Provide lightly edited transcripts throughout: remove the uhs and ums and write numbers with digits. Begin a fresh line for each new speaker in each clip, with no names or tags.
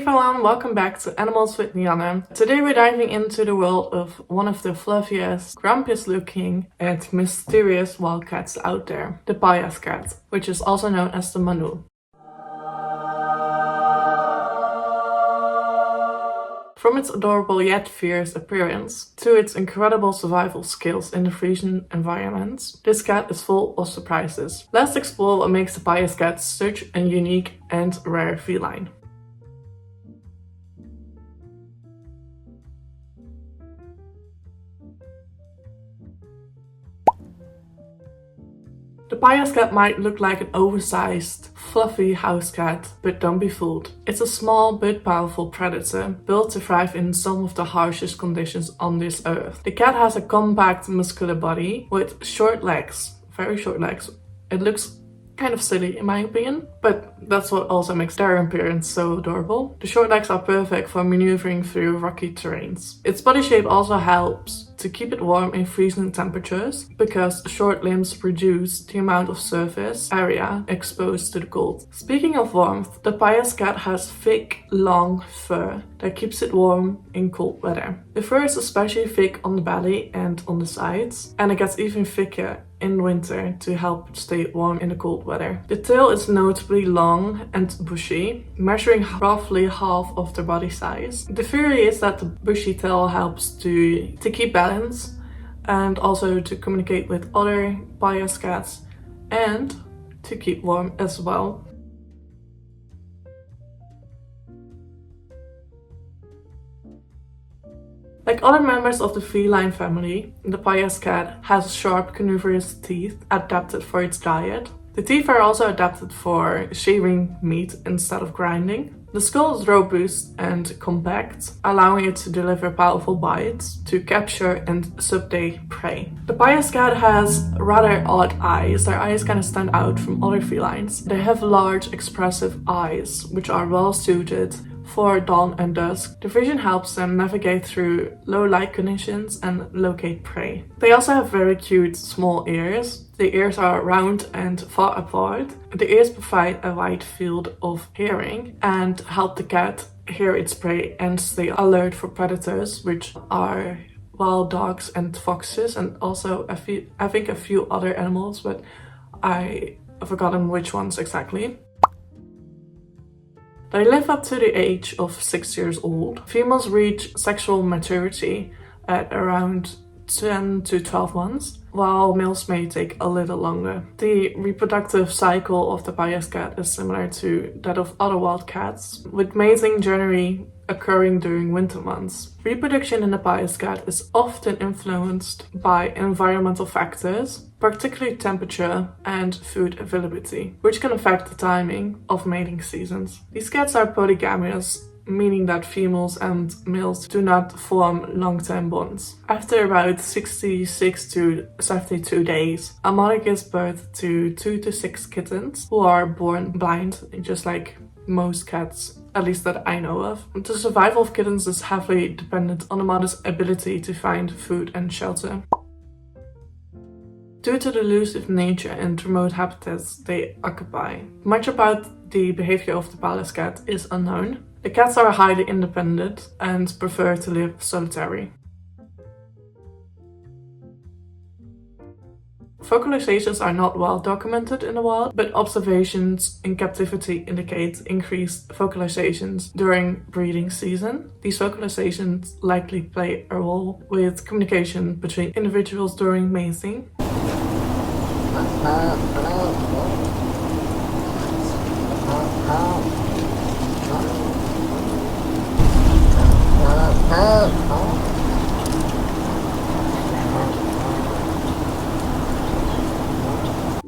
everyone, welcome back to Animals with Nianne. Today we're diving into the world of one of the fluffiest, grumpiest looking and mysterious wild cats out there, the Pallas cat, which is also known as the manul. From its adorable yet fierce appearance to its incredible survival skills in the freezing environments, this cat is full of surprises. Let's explore what makes the Pallas cat such a unique and rare feline. The Pallas cat might look like an oversized, fluffy house cat, but don't be fooled. It's a small but powerful predator, built to thrive in some of the harshest conditions on this earth. The cat has a compact, muscular body with short legs, very short legs. It looks kind of silly in my opinion, but that's what also makes their appearance so adorable. The short legs are perfect for maneuvering through rocky terrains. Its body shape also helps to keep it warm in freezing temperatures, because short limbs reduce the amount of surface area exposed to the cold. Speaking of warmth, the Pallas cat has thick, long fur that keeps it warm in cold weather. The fur is especially thick on the belly and on the sides, and it gets even thicker in winter to help stay warm in the cold weather. The tail is notably long and bushy, measuring roughly half of their body size. The theory is that the bushy tail helps to keep balance and also to communicate with other Pallas cats and to keep warm as well. Like other members of the feline family, the Pallas cat has sharp carnivorous teeth adapted for its diet. The teeth are also adapted for shaving meat instead of grinding. The skull is robust and compact, allowing it to deliver powerful bites to capture and subdue prey. The Pallas cat has rather odd eyes. Their eyes kind of stand out from other felines. They have large, expressive eyes, which are well suited for dawn and dusk. The vision helps them navigate through low light conditions and locate prey. They also have very cute small ears. The ears are round and far apart. The ears provide a wide field of hearing and help the cat hear its prey and stay alert for predators, which are wild dogs and foxes, and also I think a few other animals, but I've forgotten which ones exactly. They live up to the age of 6 years old. Females reach sexual maturity at around 10 to 12 months, while males may take a little longer. The reproductive cycle of the Pallas cat is similar to that of other wild cats, with mating generally occurring during winter months. Reproduction in the Pallas cat is often influenced by environmental factors, particularly temperature and food availability, which can affect the timing of mating seasons. These cats are polygamous, meaning that females and males do not form long-term bonds. After about 66 to 72 days, a mother gives birth to 2 to 6 kittens who are born blind, just like most cats, at least that I know of. The survival of kittens is heavily dependent on the mother's ability to find food and shelter. Due to the elusive nature and remote habitats they occupy, much about the behavior of the Pallas cat is unknown. The cats are highly independent and prefer to live solitary. Vocalizations are not well documented in the wild, but observations in captivity indicate increased vocalizations during breeding season. These vocalizations likely play a role with communication between individuals during mating.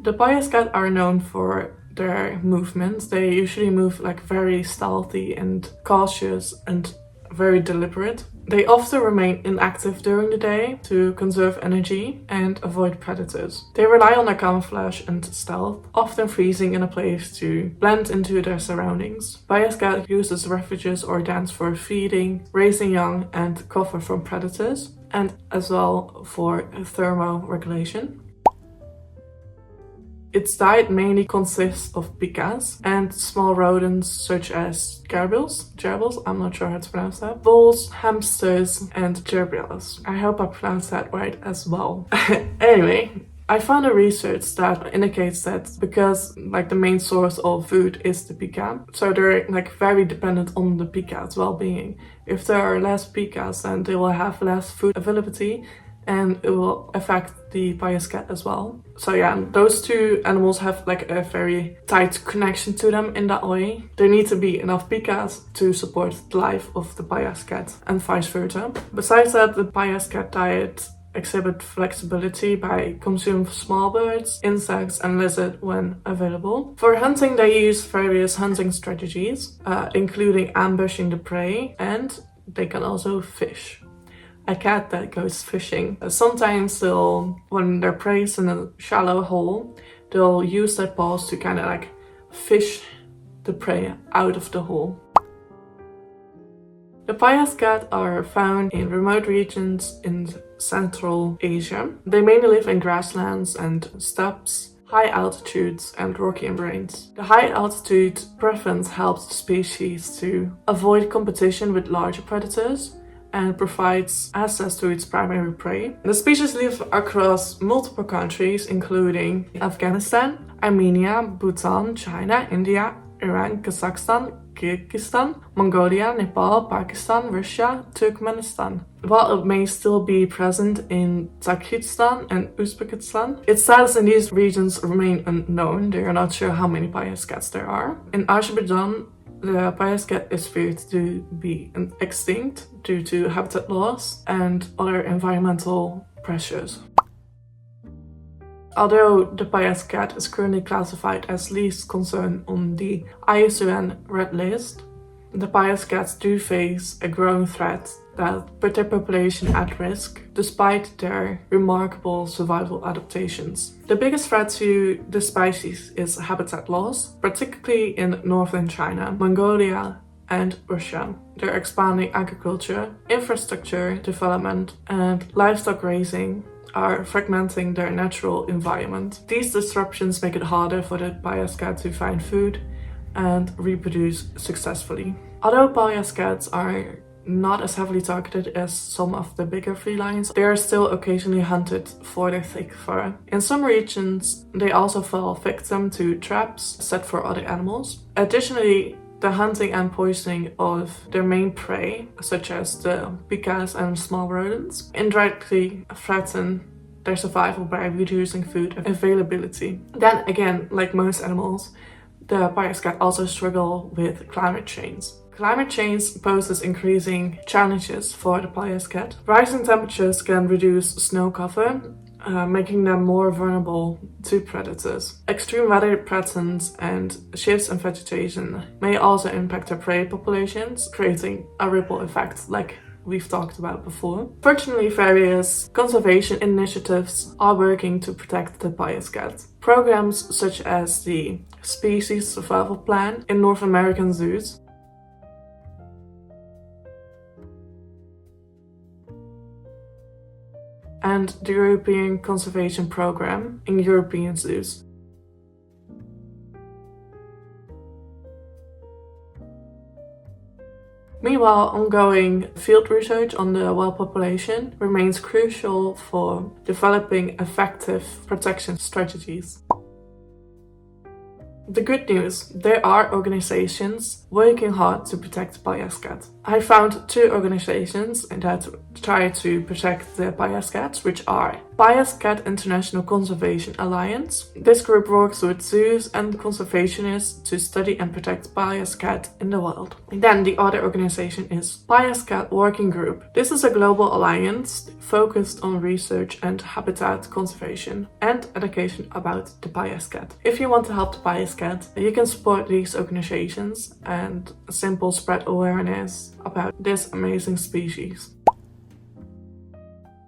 The Pallas cat are known for their movements. They usually move like very stealthy and cautious and very deliberate. They often remain inactive during the day to conserve energy and avoid predators. They rely on their camouflage and stealth, often freezing in a place to blend into their surroundings. Pallas cat uses refuges or dens for feeding, raising young, and cover from predators, and as well for thermoregulation. Its diet mainly consists of pikas and small rodents such as gerbils, I'm not sure how to pronounce that, voles, hamsters, and gerbils. I hope I pronounced that right as well. Anyway, I found a research that indicates that because like the main source of food is the pika, so they're like very dependent on the pika's well-being. If there are less pikas, then they will have less food availability, and it will affect the Pallas cat as well. So yeah, those two animals have like a very tight connection to them in that way. There need to be enough pikas to support the life of the Pallas cat and vice versa. Besides that, the Pallas cat diet exhibit flexibility by consuming small birds, insects, and lizard when available. For hunting, they use various hunting strategies, including ambushing the prey, and they can also fish. A cat that goes fishing. Sometimes when their prey is in a shallow hole, they'll use their paws to kind of like fish the prey out of the hole. The Pallas cat are found in remote regions in Central Asia. They mainly live in grasslands and steppes, high altitudes, and rocky embrains. The high altitude preference helps the species to avoid competition with larger predators and provides access to its primary prey. The species live across multiple countries, including Afghanistan, Armenia, Bhutan, China, India, Iran, Kazakhstan, Kyrgyzstan, Mongolia, Nepal, Pakistan, Russia, Turkmenistan. While it may still be present in Tajikistan and Uzbekistan, its status in these regions remain unknown. They are not sure how many Pallas cats there are. In Azerbaijan, the Pallas cat is feared to be extinct due to habitat loss and other environmental pressures. Although the Pallas cat is currently classified as least concern on the IUCN Red List, the Pallas cats do face a growing threat that put their population at risk, despite their remarkable survival adaptations. The biggest threat to the species is habitat loss, particularly in northern China, Mongolia, and Russia. They're expanding agriculture, infrastructure development, and livestock raising are fragmenting their natural environment. These disruptions make it harder for the Pallas cat to find food and reproduce successfully. Although Pallas cats are not as heavily targeted as some of the bigger felines, they are still occasionally hunted for their thick fur. In some regions, they also fall victim to traps set for other animals. Additionally, the hunting and poisoning of their main prey, such as the pikas and small rodents, indirectly threaten their survival by reducing food availability. Then again, like most animals, the Pallas cat also struggle with climate change. Climate change poses increasing challenges for the Pallas cat. Rising temperatures can reduce snow cover, making them more vulnerable to predators. Extreme weather patterns and shifts in vegetation may also impact their prey populations, creating a ripple effect like we've talked about before. Fortunately, various conservation initiatives are working to protect the Pallas cat. Programs such as the Species Survival Plan in North American zoos and the European Conservation Programme in European zoos. Meanwhile, ongoing field research on the wild population remains crucial for developing effective protection strategies. The good news, there are organizations working hard to protect the Pallas cat. I found 2 organizations that try to protect the Pallas cats, which are Pallas Cat International Conservation Alliance. This group works with zoos and conservationists to study and protect Pallas cat in the wild. And then the other organization is Pallas Cat Working Group. This is a global alliance focused on research and habitat conservation and education about the Pallas cat. If you want to help the Pallas cat, you can support these organizations and simply spread awareness about this amazing species.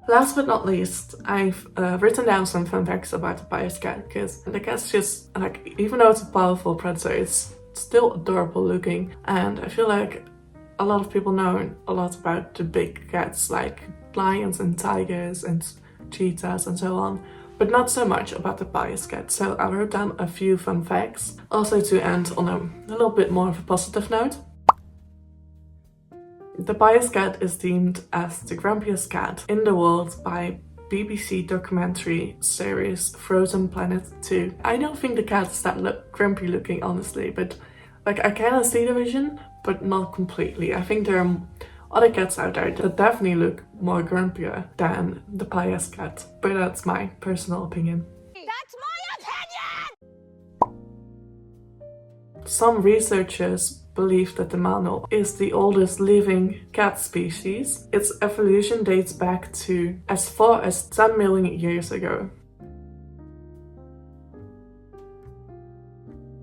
Last but not least, I've written down some fun facts about the Pallas cat, because the cat's just, like, even though it's a powerful predator, it's still adorable looking, and I feel like a lot of people know a lot about the big cats like lions and tigers and cheetahs and so on, but not so much about the Pallas cat, so I wrote down a few fun facts, also to end on a little bit more of a positive note. The Pallas cat is deemed as the grumpiest cat in the world by BBC documentary series Frozen Planet 2. I don't think the cat is that grumpy looking, honestly, but like I kind of see the vision, but not completely. I think there are other cats out there that definitely look more grumpier than the Pallas cat, but that's my personal opinion.
That's my opinion!
Some researchers believe that the manul is the oldest living cat species. Its evolution dates back to as far as 10 million years ago.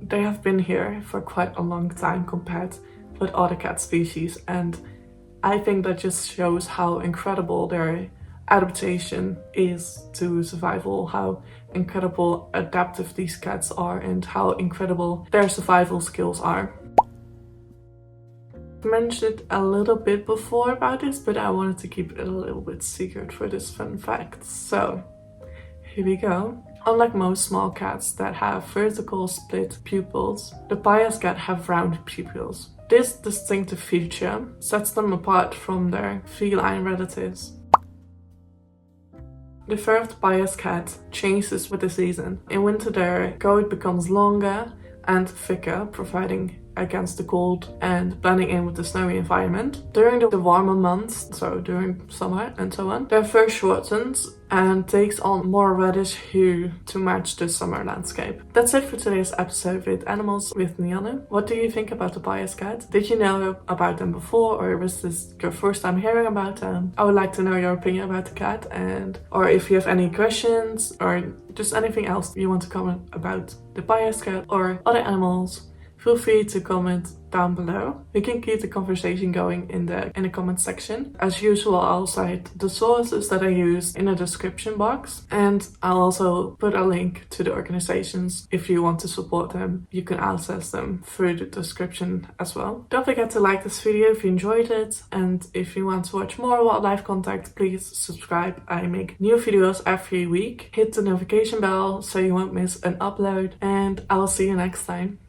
They have been here for quite a long time compared with other cat species, and I think that just shows how incredible their adaptation is to survival, how incredible adaptive these cats are, and how incredible their survival skills are. I mentioned a little bit before about this, but I wanted to keep it a little bit secret for this fun fact. So here we go. Unlike most small cats that have vertical split pupils, the Pallas cat have round pupils. This distinctive feature sets them apart from their feline relatives. The fur of the Pallas cat changes with the season. In winter their coat becomes longer and thicker, providing against the cold and blending in with the snowy environment. During the warmer months, so during summer and so on, their fur shortens and takes on more reddish hue to match the summer landscape. That's it for today's episode with animals with me, Anne. What do you think about the Pallas cat? Did you know about them before, or was this your first time hearing about them? I would like to know your opinion about the cat, or if you have any questions or just anything else you want to comment about the Pallas cat or other animals. Feel free to comment down below. We can keep the conversation going in the comment section. As usual, I'll cite the sources that I used in the description box, and I'll also put a link to the organizations. If you want to support them, you can access them through the description as well. Don't forget to like this video if you enjoyed it, and if you want to watch more wildlife content, please subscribe. I make new videos every week. Hit the notification bell so you won't miss an upload, and I'll see you next time.